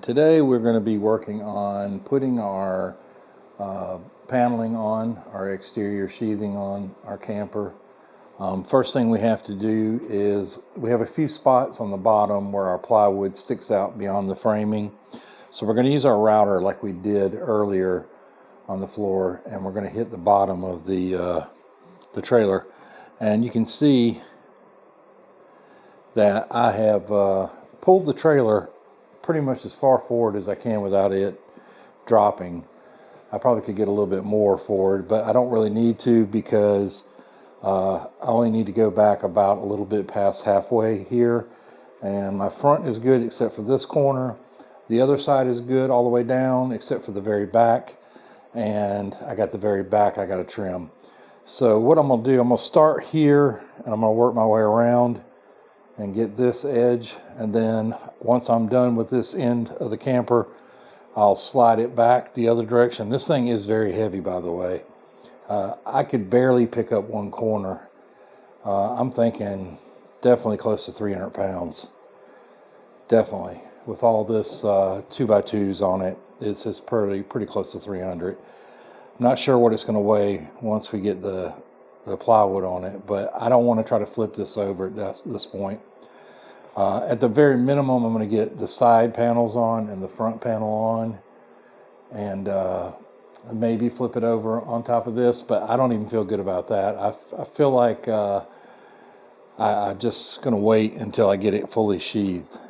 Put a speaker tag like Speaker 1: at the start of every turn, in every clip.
Speaker 1: Today we're going to be working on putting our paneling on, our exterior sheathing on our camper. First thing we have to do is we have a few spots on the bottom where our plywood sticks out beyond the framing. So we're going to use our router like we did earlier on the floor, and we're going to hit the bottom of the trailer. And you can see that I have pulled the trailer pretty much as far forward as I can without it dropping. I probably could get a little bit more forward, but I don't really need to because I only need to go back about a little bit past halfway here. And my front is good except for this corner. The other side is good all the way down except for the very back. And I got the very back I got to trim. So what I'm going to do, I'm going to start here and I'm going to work my way around and get this edge, and then once I'm done with this end of the camper, I'll slide it back the other direction. This thing is very heavy, by the way. I could barely pick up one corner. I'm thinking definitely close to 300 pounds. Definitely. With all this 2x2s on it, it's just pretty close to 300. I'm not sure what it's going to weigh once we get the plywood on it, but I don't want to try to flip this over at this point. At the very minimum, I'm going to get the side panels on and the front panel on, and maybe flip it over on top of this, but I don't even feel good about that. I feel like I'm just going to wait until I get it fully sheathed.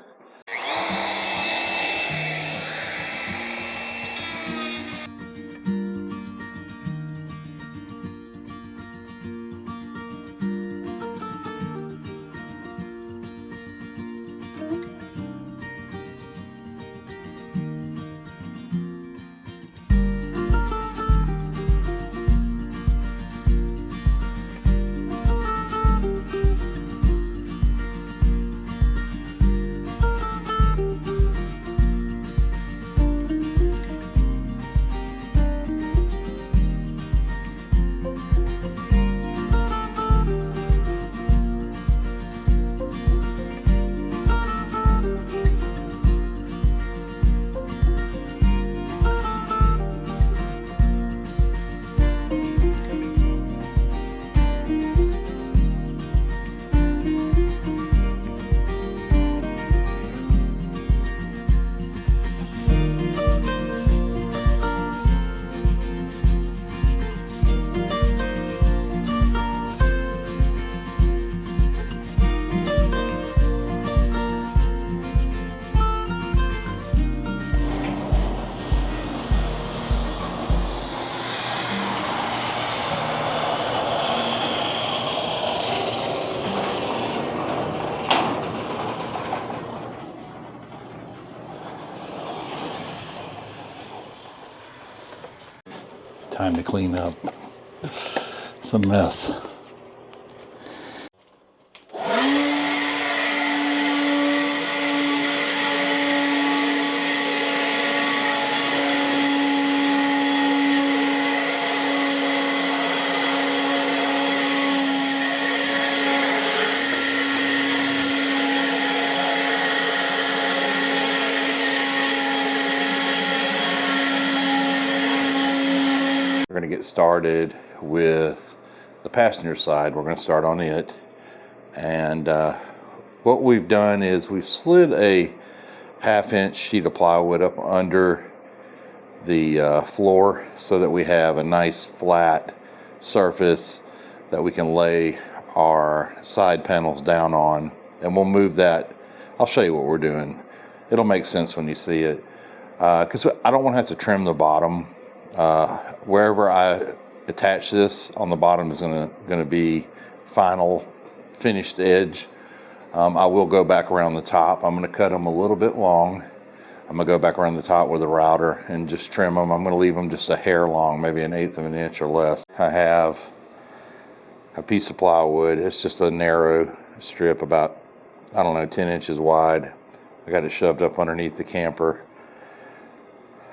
Speaker 1: Time to clean up. It's a mess. We're going to get started with the passenger side. We're going to start on it. And what we've done is we've slid a 1/2-inch sheet of plywood up under the floor so that we have a nice flat surface that we can lay our side panels down on. And we'll move that. I'll show you what we're doing. It'll make sense when you see it. Because I don't want to have to trim the bottom. Wherever I attach this on the bottom is going to be final finished edge. I will go back around the top. I'm going to cut them a little bit long. I'm going to go back around the top with a router and just trim them. I'm going to leave them just a hair long, maybe 1/8 of an inch or less. I have a piece of plywood. It's just a narrow strip about, I don't know, 10 inches wide. I got it shoved up underneath the camper.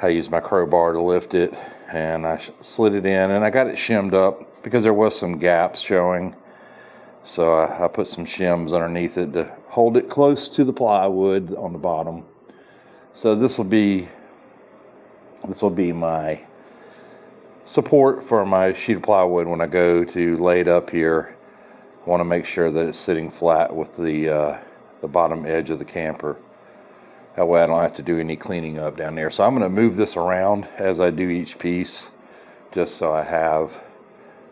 Speaker 1: I used my crowbar to lift it, and I slid it in, and I got it shimmed up because there was some gaps showing. So I put some shims underneath it to hold it close to the plywood on the bottom. So this will be my support for my sheet of plywood when I go to lay it up here. I want to make sure that it's sitting flat with the bottom edge of the camper. That way I don't have to do any cleaning up down there. So I'm going to move this around as I do each piece, just so I have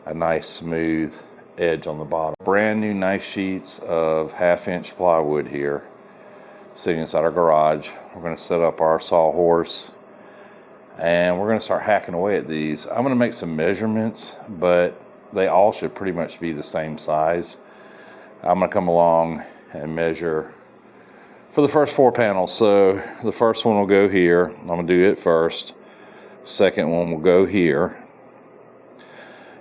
Speaker 1: a nice smooth edge on the bottom. Brand new nice sheets of 1/2-inch plywood here, sitting inside our garage. We're going to set up our sawhorse, and we're going to start hacking away at these. I'm going to make some measurements, but they all should pretty much be the same size. I'm going to come along and measure for the first 4 panels. So the first one will go here. I'm going to do it first. Second one will go here.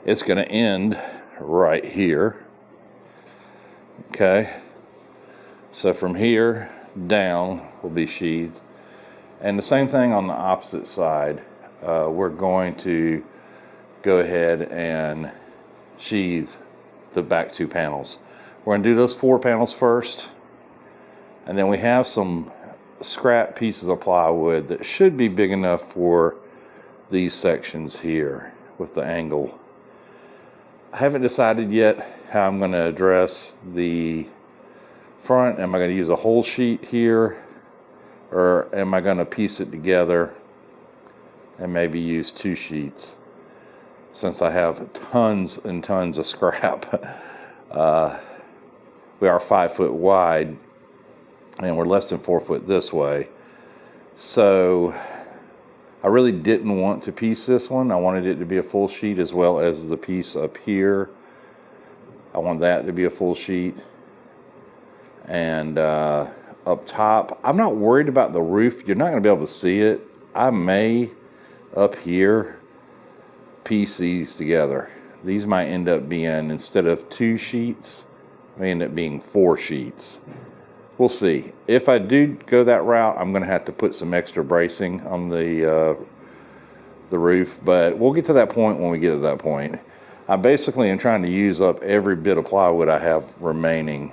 Speaker 1: It's going to end right here. Okay. So from here down will be sheathed. And the same thing on the opposite side. We're going to go ahead and sheathe the back 2 panels. We're going to do those 4 panels first. And then we have some scrap pieces of plywood that should be big enough for these sections here with the angle. I haven't decided yet how I'm going to address the front. Am I going to use a whole sheet here, or am I going to piece it together and maybe use 2 sheets, since I have tons and tons of scrap. We are 5 foot wide, and we're less than 4 foot this way. So I really didn't want to piece this one. I wanted it to be a full sheet, as well as the piece up here. I want that to be a full sheet. And up top, I'm not worried about the roof. You're not going to be able to see it. I may, up here, piece these together. These might end up being, instead of 2 sheets, may end up being 4 sheets. We'll see. If I do go that route, I'm going to have to put some extra bracing on the roof, but we'll get to that point when we get to that point. I basically am trying to use up every bit of plywood I have remaining.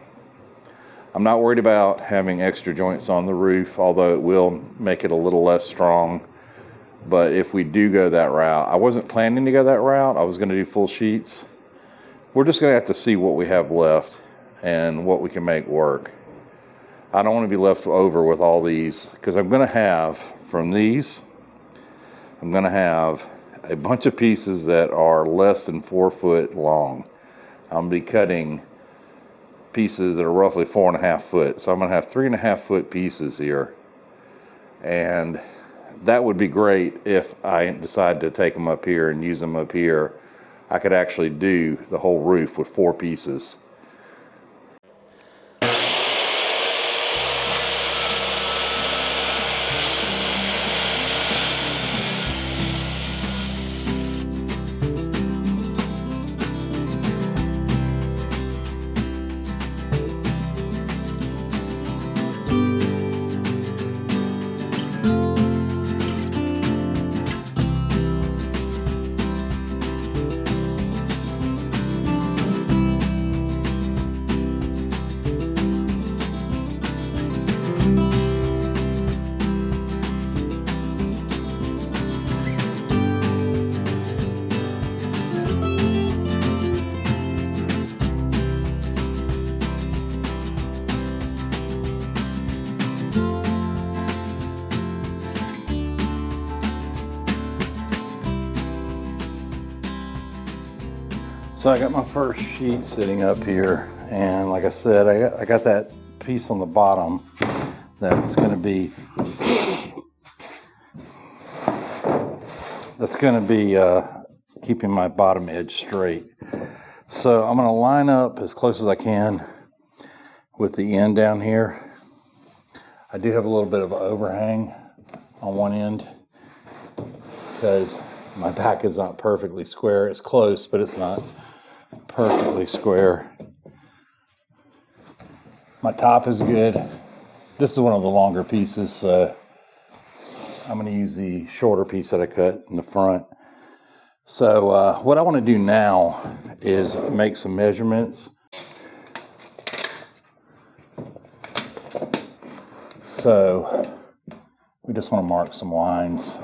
Speaker 1: I'm not worried about having extra joints on the roof, although it will make it a little less strong. But if we do go that route, I wasn't planning to go that route. I was going to do full sheets. We're just going to have to see what we have left and what we can make work. I don't want to be left over with all these, because I'm going to have, from these, I'm going to have a bunch of pieces that are less than 4 foot long. I'm going to be cutting pieces that are roughly 4.5 foot. So I'm going to have 3.5 foot pieces here. And that would be great if I decide to take them up here and use them up here. I could actually do the whole roof with 4 pieces. So I got my first sheet sitting up here, and like I said, I got that piece on the bottom that's going to be keeping my bottom edge straight. So I'm going to line up as close as I can with the end down here. I do have a little bit of an overhang on one end because my back is not perfectly square. It's close, but it's not perfectly square. My top is good. This is one of the longer pieces, so I'm going to use the shorter piece that I cut in the front. So what I want to do now is make some measurements. So We just want to mark some lines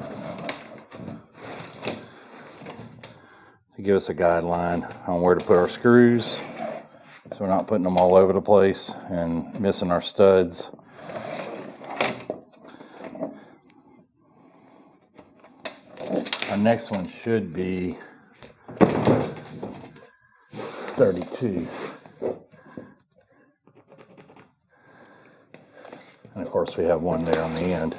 Speaker 1: to give us a guideline on where to put our screws, so we're not putting them all over the place and missing our studs. Our next one should be 32. And of course we have one there on the end.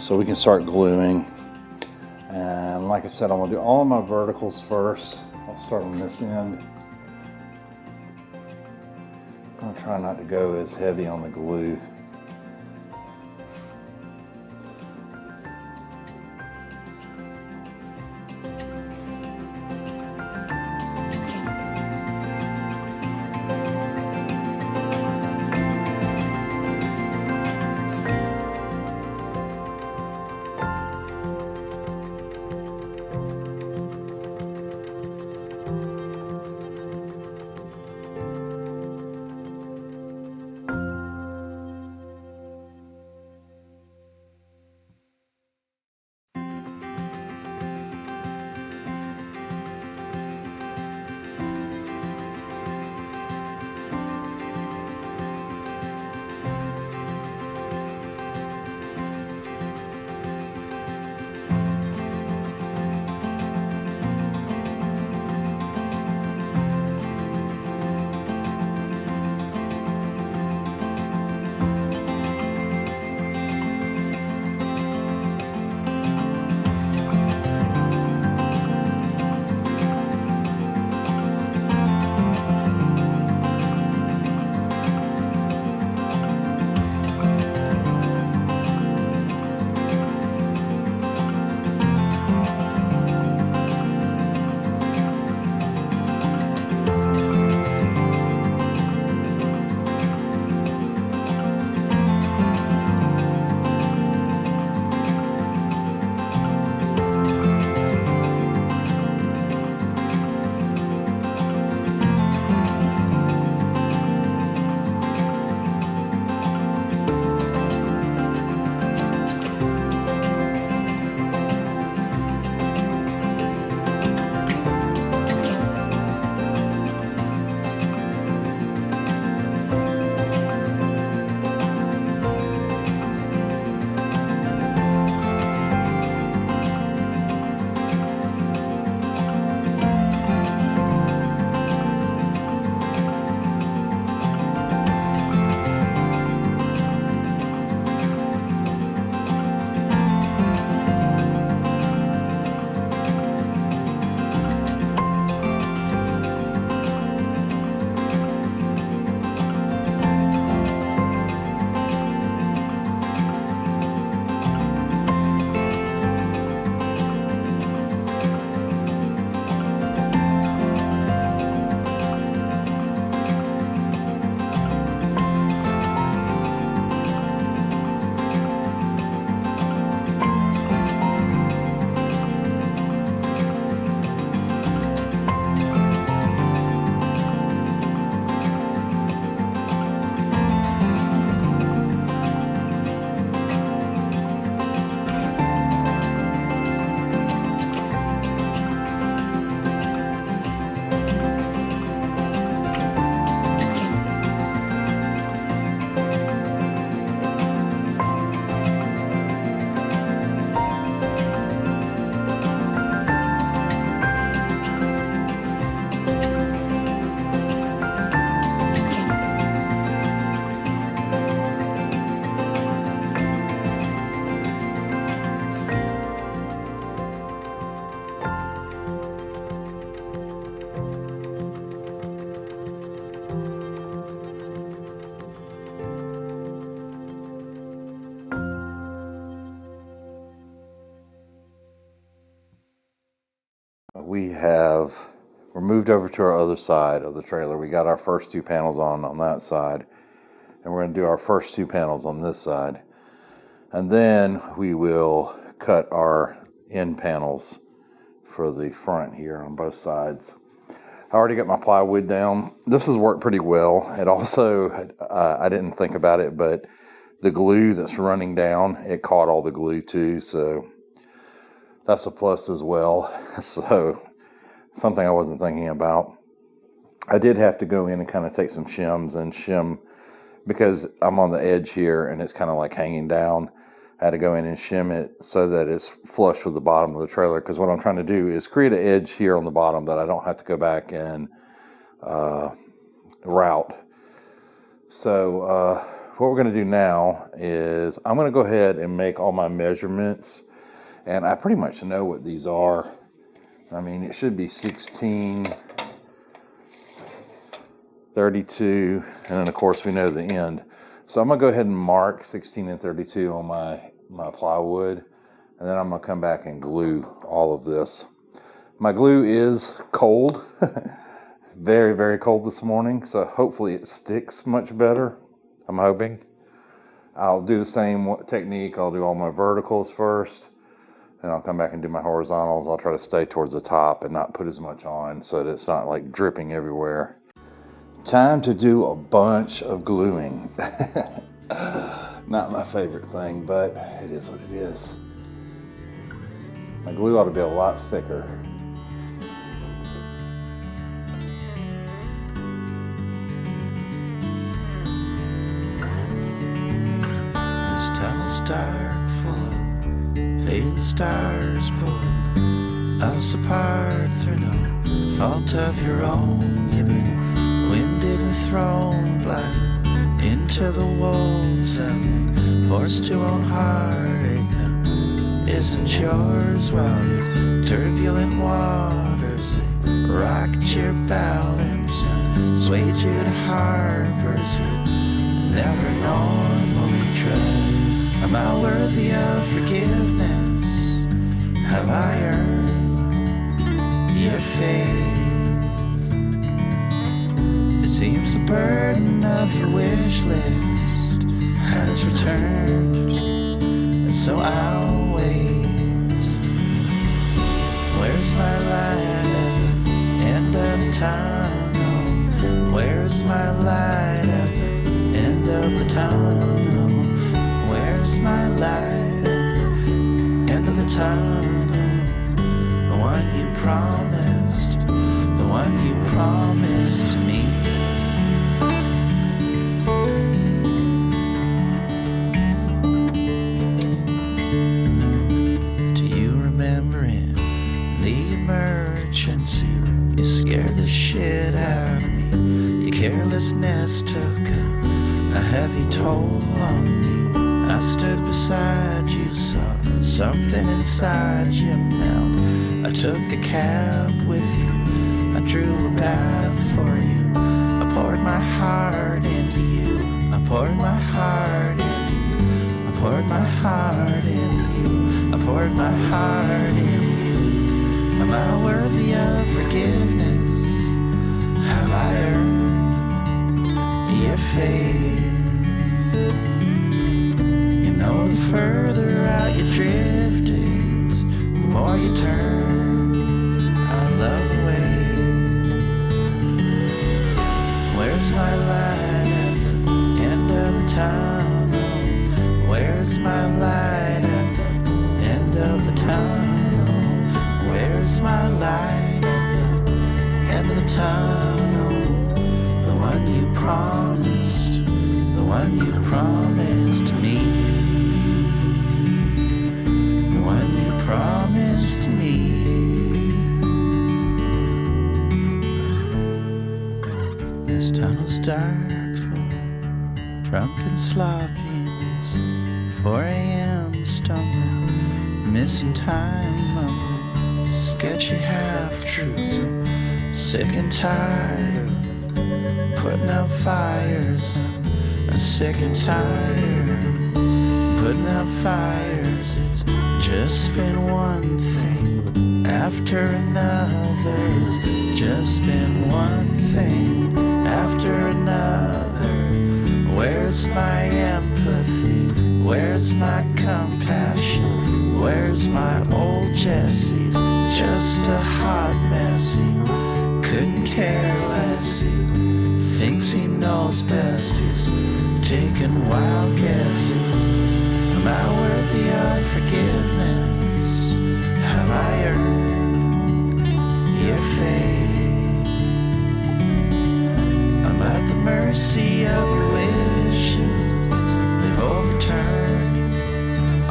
Speaker 1: So we can start gluing. And like I said, I'm going to do all of my verticals first. I'll start on this end. I'm going to try not to go as heavy on the glue. We're moved over to our other side of the trailer. We got our first two panels on that side, and we're going to do our first two panels on this side, and then we will cut our end panels for the front here on both sides. I already got my plywood down. This has worked pretty well. It also, I didn't think about it, but the glue that's running down, it caught all the glue too, so that's a plus as well. So something I wasn't thinking about. I did have to go in and kind of take some shims and shim, because I'm on the edge here and it's kind of like hanging down. I had to go in and shim it so that it's flush with the bottom of the trailer, because what I'm trying to do is create an edge here on the bottom that I don't have to go back and route. So what we're going to do now is I'm going to go ahead and make all my measurements, and I pretty much know what these are. I mean, it should be 16, 32, and then of course we know the end. So I'm going to go ahead and mark 16 and 32 on my plywood, and then I'm going to come back and glue all of this. My glue is cold, very, very cold this morning, so hopefully it sticks much better, I'm hoping. I'll do the same technique. I'll do all my verticals first, and I'll come back and do my horizontals. I'll try to stay towards the top and not put as much on so that it's not like dripping everywhere. Time to do a bunch of gluing. Not my favorite thing, but it is what it is. My glue ought to be a lot thicker.
Speaker 2: This tunnel's dark, full of fading stars pulling us apart through no fault of your own. You've been winded and thrown blind into the wolves and then forced to own heartache that isn't yours, while your turbulent waters they rocked your balance and swayed you to harbors you never normally tread. Am I worthy of forgiveness? Have I earned your faith? Seems the burden of your wish list has returned, and so I'll wait. Where's my light at the end of the tunnel? Where's my light at the end of the tunnel? Where's my light at the end of the tunnel? The one you promised, the one you promised to me. You scared the shit out of me. Your carelessness took a heavy toll on me. I stood beside you, saw something inside you melt. I took a cab with you, I drew a bath for you. I poured my heart into you, I poured my heart into you, I poured my heart into you, I poured my heart into you. Am I worthy of forgiveness? Have I earned your faith? You know, the further out you drifted, the more you turn our love away. Where's my light at the end of the tunnel? Where's my light at the end of the tunnel? Where's my light at the end of the tunnel? The one you promised, the one you promised to me. The one you promised to me. This tunnel's dark, full of drunken sloppiness. 4 a.m. stumbling, missing time, mumbling sketchy half-truths. I'm sick and tired of putting out fires. I'm sick and tired of putting out fires. It's just been one thing after another. It's just been one thing after another. Where's my empathy? Where's my compassion? Where's my old Jesse's? Just a hot mess. He couldn't care less. He thinks he knows best. He's taking wild guesses. Am I worthy of forgiveness? Have I earned your faith? I'm at the mercy of your wishes. They've overturned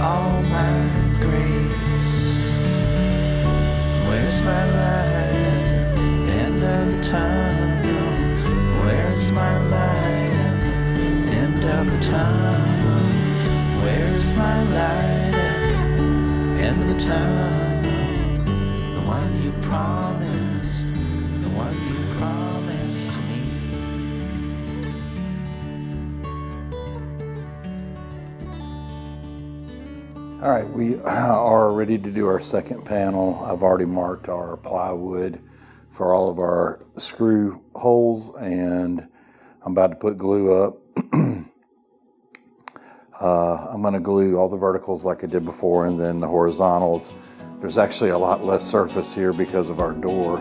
Speaker 2: all my grace. Where's my light at the end of the tunnel? Where's my light at the end of the tunnel?
Speaker 1: All right, we are ready to do our second panel. I've already marked our plywood for all of our screw holes, and I'm about to put glue up. I'm going to glue all the verticals like I did before, and then the horizontals. There's actually a lot less surface here because of our door.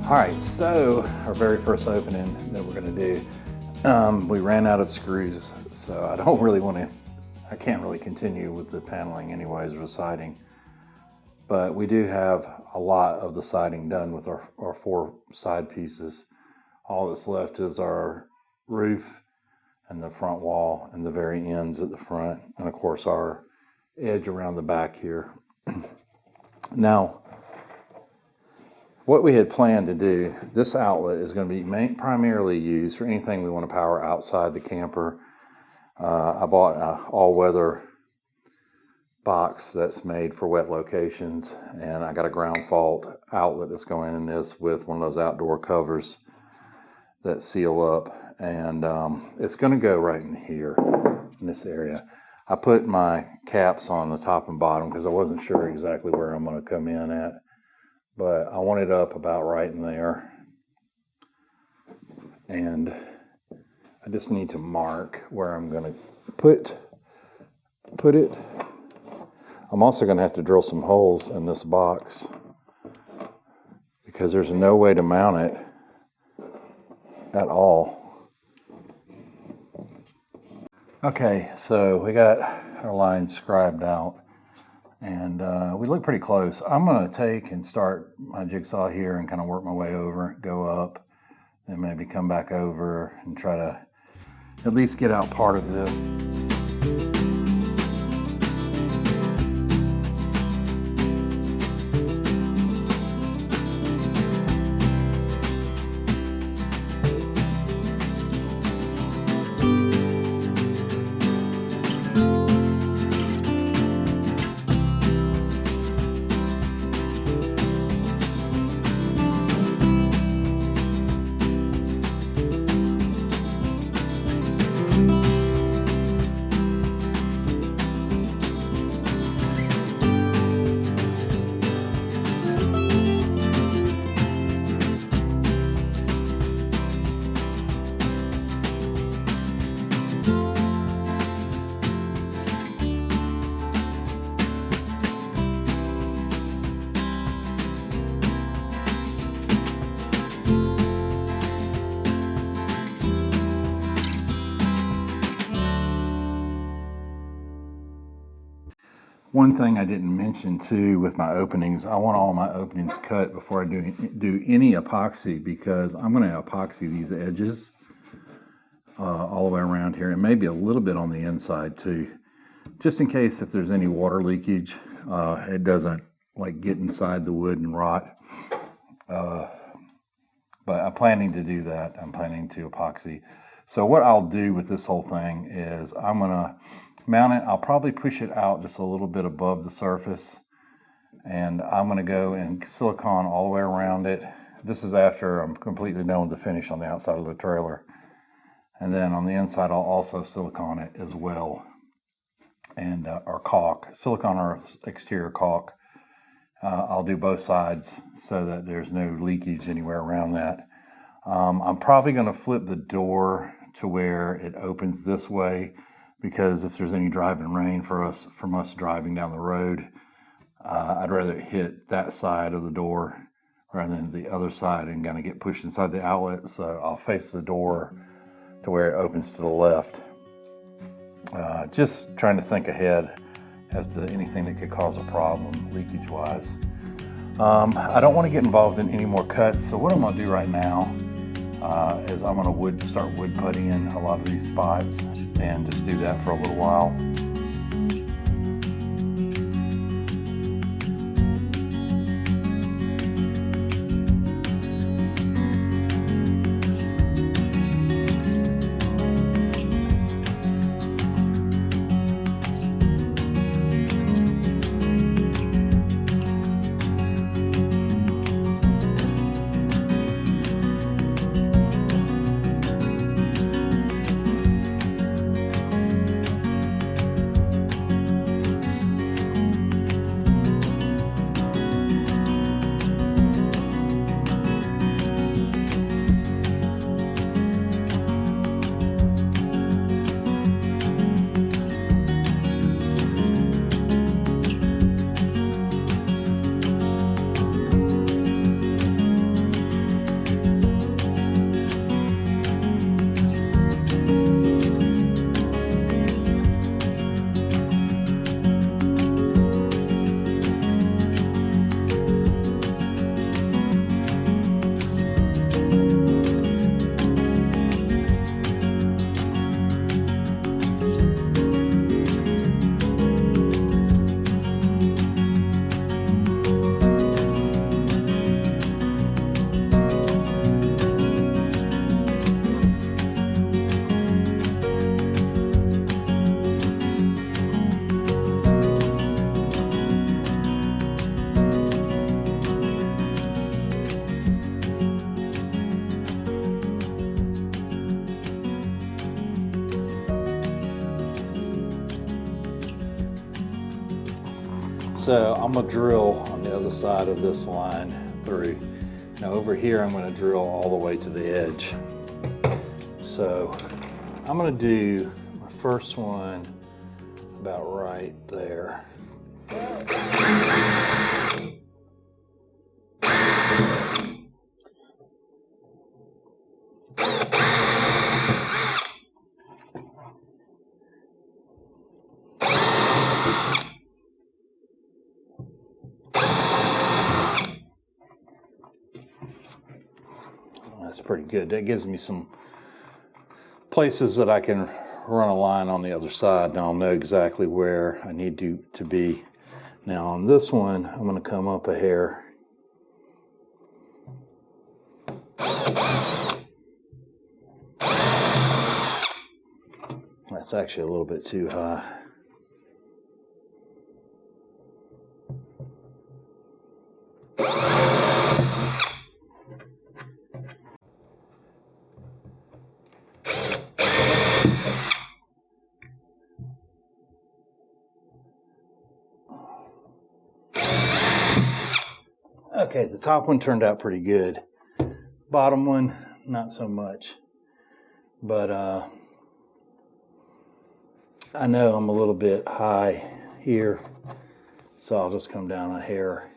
Speaker 1: All right, so our very first opening that we're going to do, we ran out of screws, so I don't really want to, I can't really continue with the paneling anyways, or the siding. But we do have a lot of the siding done with our four side pieces. All that's left is our roof and the front wall and the very ends at the front, and of course our edge around the back here. Now, what we had planned to do, this outlet is going to be primarily used for anything we want to power outside the camper. I bought an all-weather box that's made for wet locations, and I got a ground fault outlet that's going in this with one of those outdoor covers that seal up, and it's going to go right in here in this area. I put my caps on the top and bottom because I wasn't sure exactly where I'm going to come in at, but I want it up about right in there, and I just need to mark where I'm going to put it. I'm also going to have to drill some holes in this box because there's no way to mount it at all. Okay, so we got our lines scribed out, and we look pretty close. I'm going to take and start my jigsaw here and kind of work my way over, go up, then maybe come back over and try to at least get out part of this. One thing I didn't mention too with my openings, I want all my openings cut before I do any epoxy, because I'm going to epoxy these edges all the way around here, and maybe a little bit on the inside too, just in case if there's any water leakage, it doesn't like get inside the wood and rot. But I'm planning to do that. I'm planning to epoxy. So what I'll do with this whole thing is I'm going to mount it. I'll probably push it out just a little bit above the surface, and I'm going to go and silicone all the way around it. This is after I'm completely done with the finish on the outside of the trailer, and then on the inside I'll also silicone it as well, and or caulk, silicone or exterior caulk. I'll do both sides so that there's no leakage anywhere around that. I'm probably going to flip the door to where it opens this way, because if there's any driving rain from us driving down the road, I'd rather it hit that side of the door rather than the other side and kind of get pushed inside the outlet. So I'll face the door to where it opens to the left. Just trying to think ahead as to anything that could cause a problem leakage wise. I don't want to get involved in any more cuts, so what I'm going to do right now is I'm going to start wood puttying in a lot of these spots, and just do that for a little while. So I'm going to drill on the other side of this line through. Now over here I'm going to drill all the way to the edge. So I'm going to do my first one about right there. That's pretty good. That gives me some places that I can run a line on the other side, and I'll know exactly where I need to be. Now on this one, I'm going to come up a hair. That's actually a little bit too high. Okay, the top one turned out pretty good. Bottom one, not so much. But I know I'm a little bit high here, so I'll just come down a hair.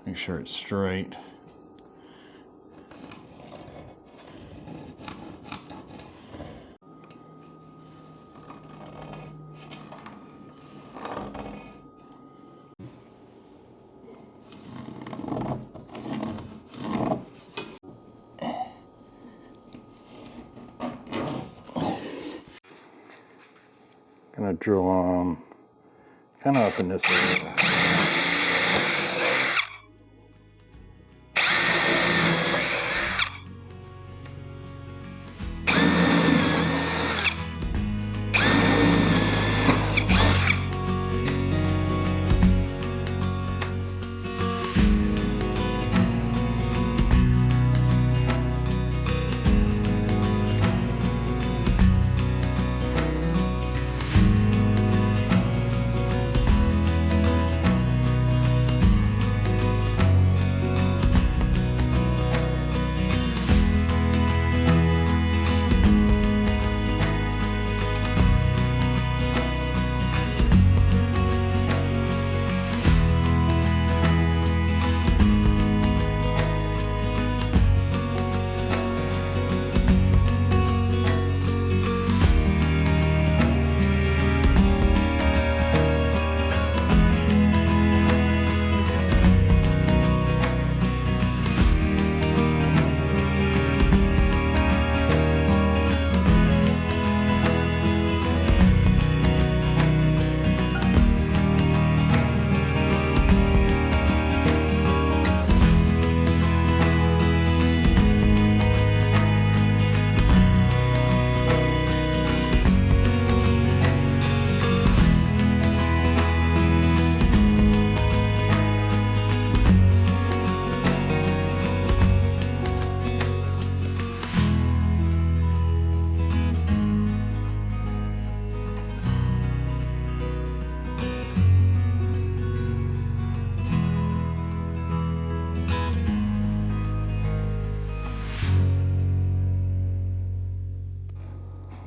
Speaker 1: Make sure it's straight. Gonna drill kind of up in this area.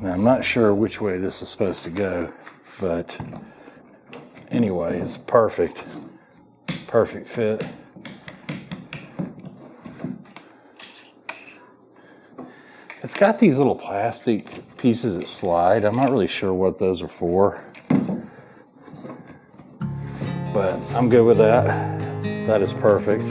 Speaker 1: Now, I'm not sure which way this is supposed to go, but anyway, it's perfect fit. It's got these little plastic pieces that slide. I'm not really sure what those are for, but I'm good with that. That is perfect.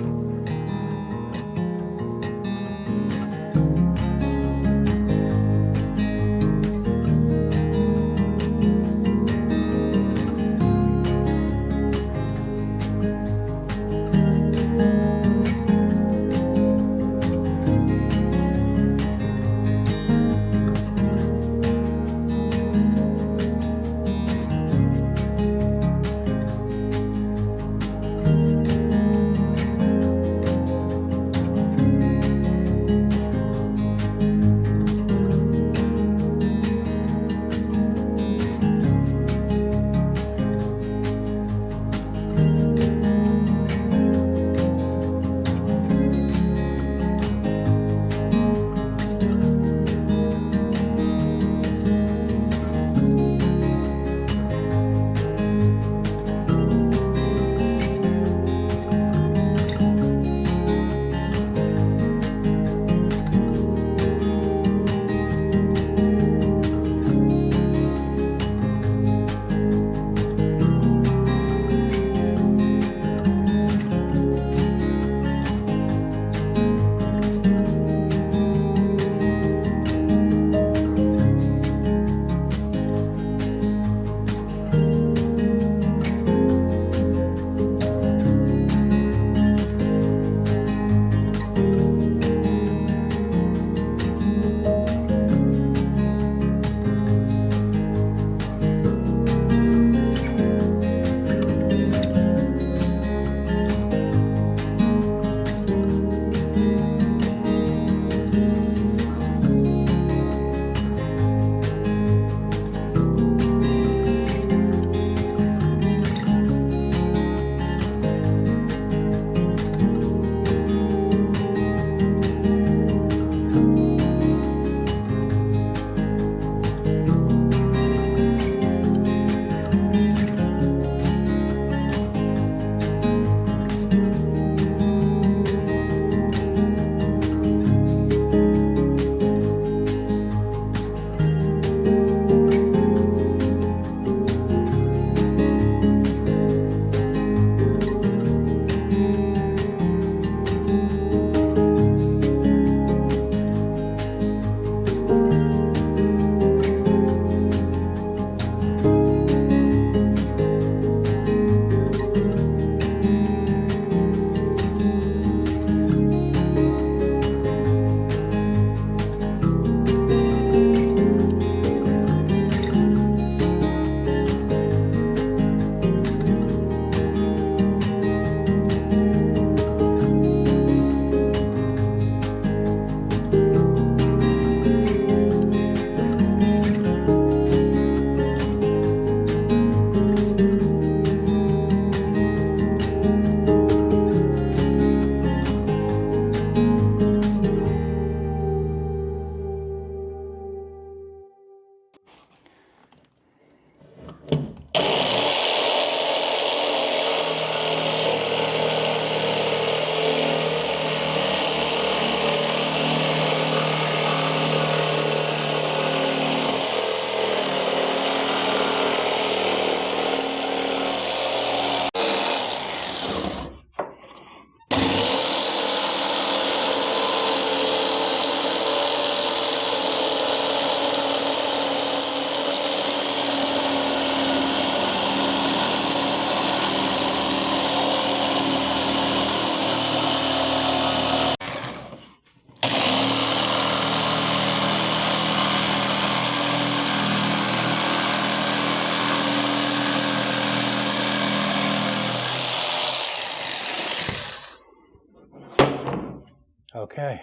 Speaker 1: Okay.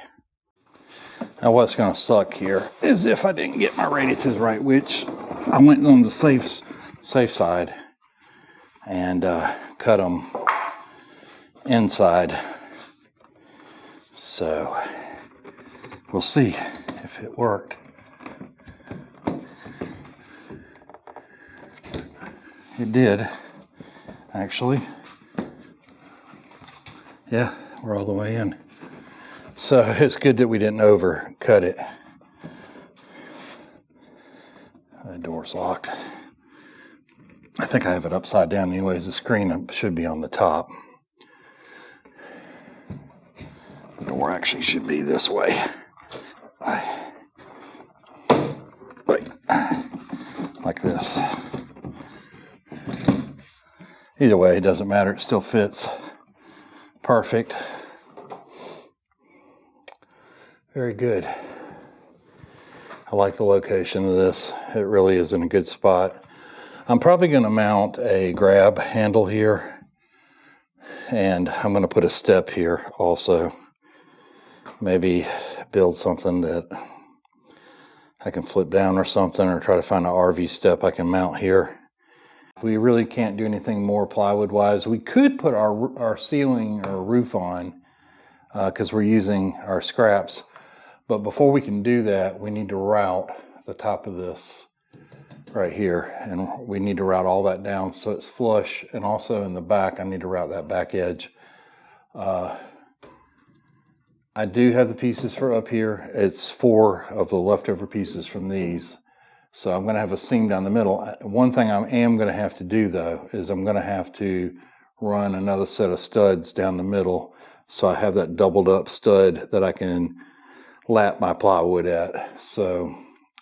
Speaker 1: Now what's going to suck here is if I didn't get my radiuses right, which I went on the safe side and cut them inside. So we'll see if it worked. It did, actually. Yeah, we're all the way in. So it's good that we didn't overcut it. The door's locked. I think I have it upside down anyways. The screen should be on the top. The door actually should be this way. Like this. Either way, it doesn't matter. It still fits perfect. Very good. I like the location of this. It really is in a good spot. I'm probably going to mount a grab handle here, and I'm going to put a step here also. Maybe build something that I can flip down or something, or try to find an RV step I can mount here. We really can't do anything more plywood wise. We could put our ceiling or roof on because we're using our scraps. But before we can do that, we need to route the top of this right here. And we need to route all that down so it's flush. And also in the back, I need to route that back edge. I do have the pieces for up here. It's 4 of the leftover pieces from these. So I'm going to have a seam down the middle. One thing I am going to have to do, though, is I'm going to have to run another set of studs down the middle. So I have that doubled up stud that I can lap my plywood at. So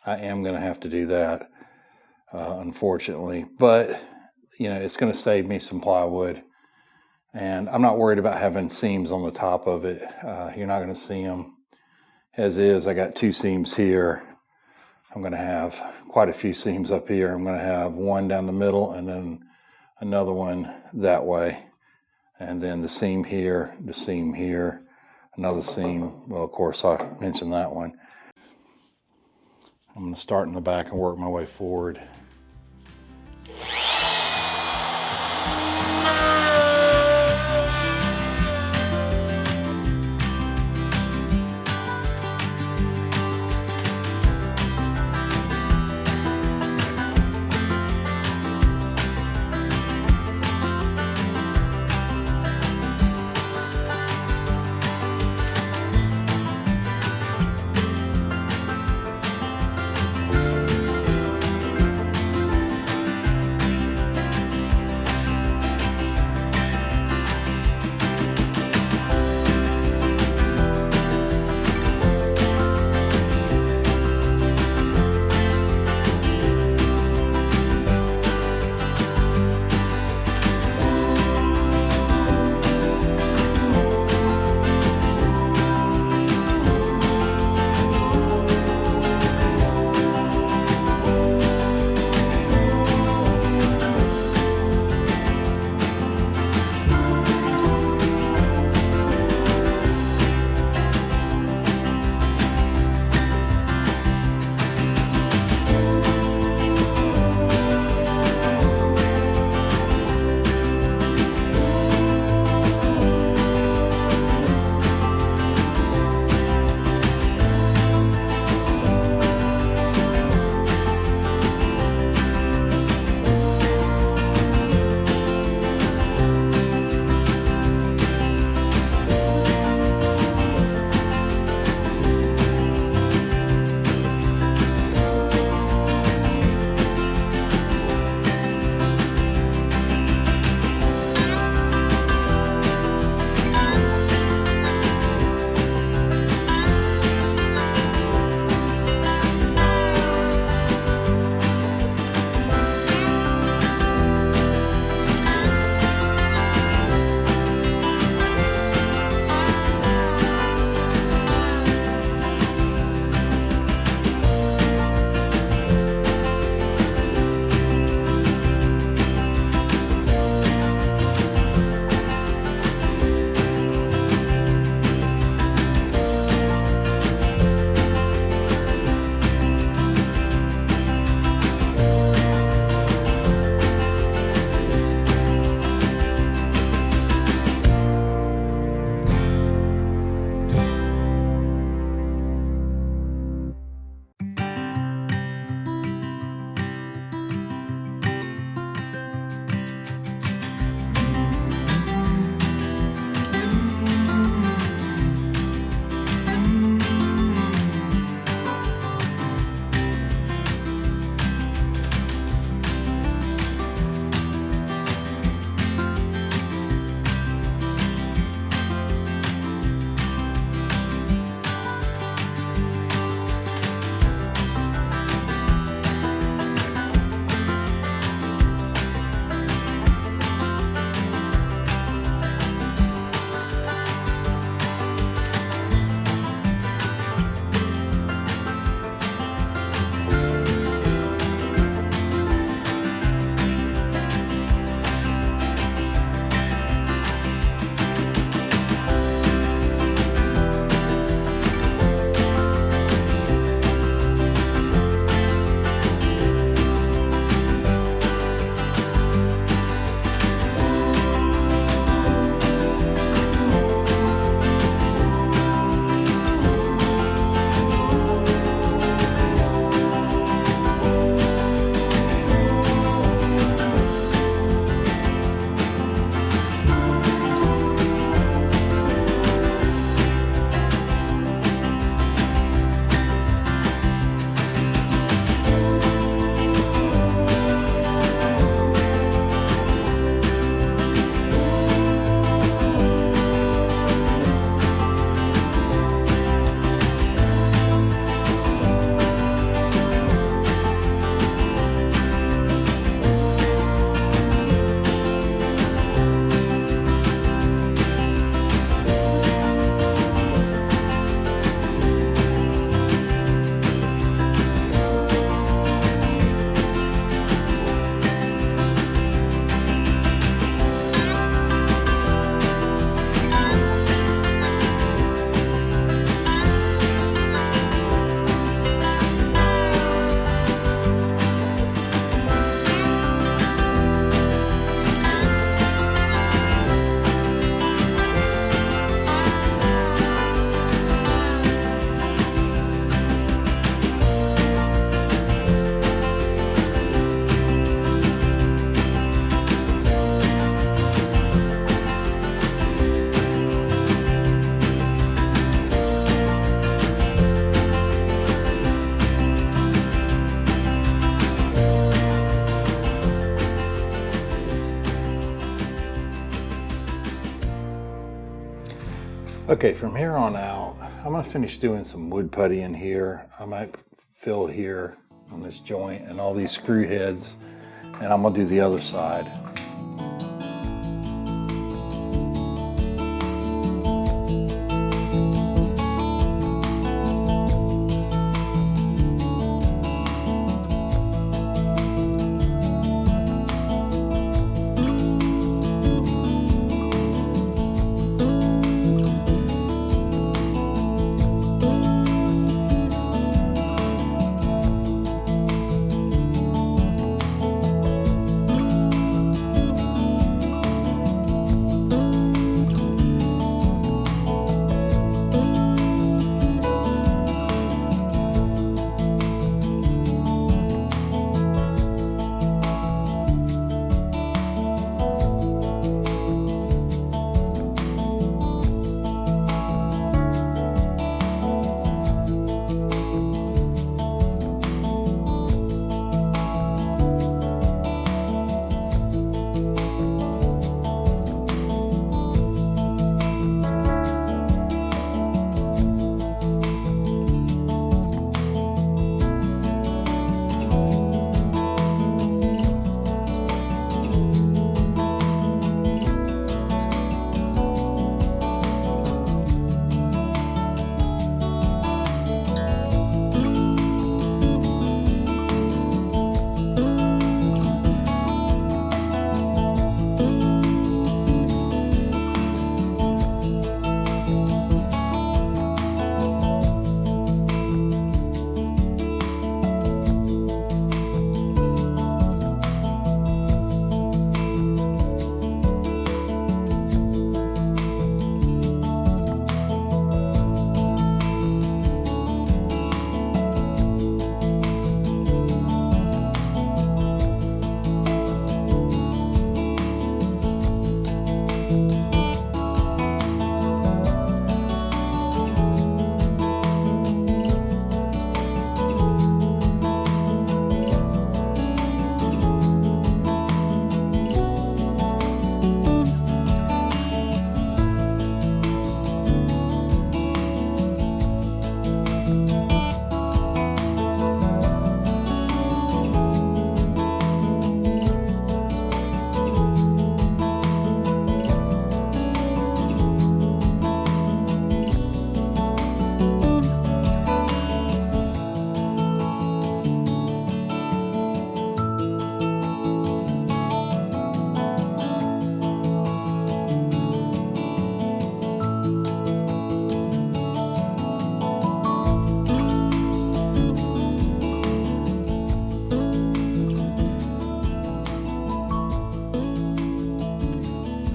Speaker 1: I am going to have to do that, unfortunately. But, you know, it's going to save me some plywood. And I'm not worried about having seams on the top of it. You're not going to see them as is. I got 2 seams here. I'm going to have quite a few seams up here. I'm going to have one down the middle and then another one that way. And then the seam here, another seam. Well, of course, I mentioned that one. I'm going to start in the back and work my way forward. Okay, from here on out, I'm gonna finish doing some wood putty in here. I might fill here on this joint and all these screw heads, and I'm gonna do the other side.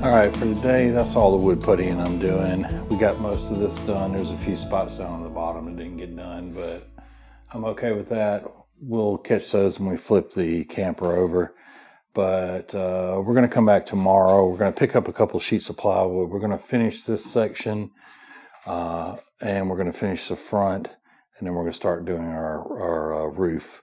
Speaker 1: All right, for today, that's all the wood puttying I'm doing. We got most of this done. There's a few spots down on the bottom that didn't get done, but I'm okay with that. We'll catch those when we flip the camper over. But we're gonna come back tomorrow. We're gonna pick up a couple sheets of plywood. We're gonna finish this section and we're gonna finish the front, and then we're gonna start doing our roof.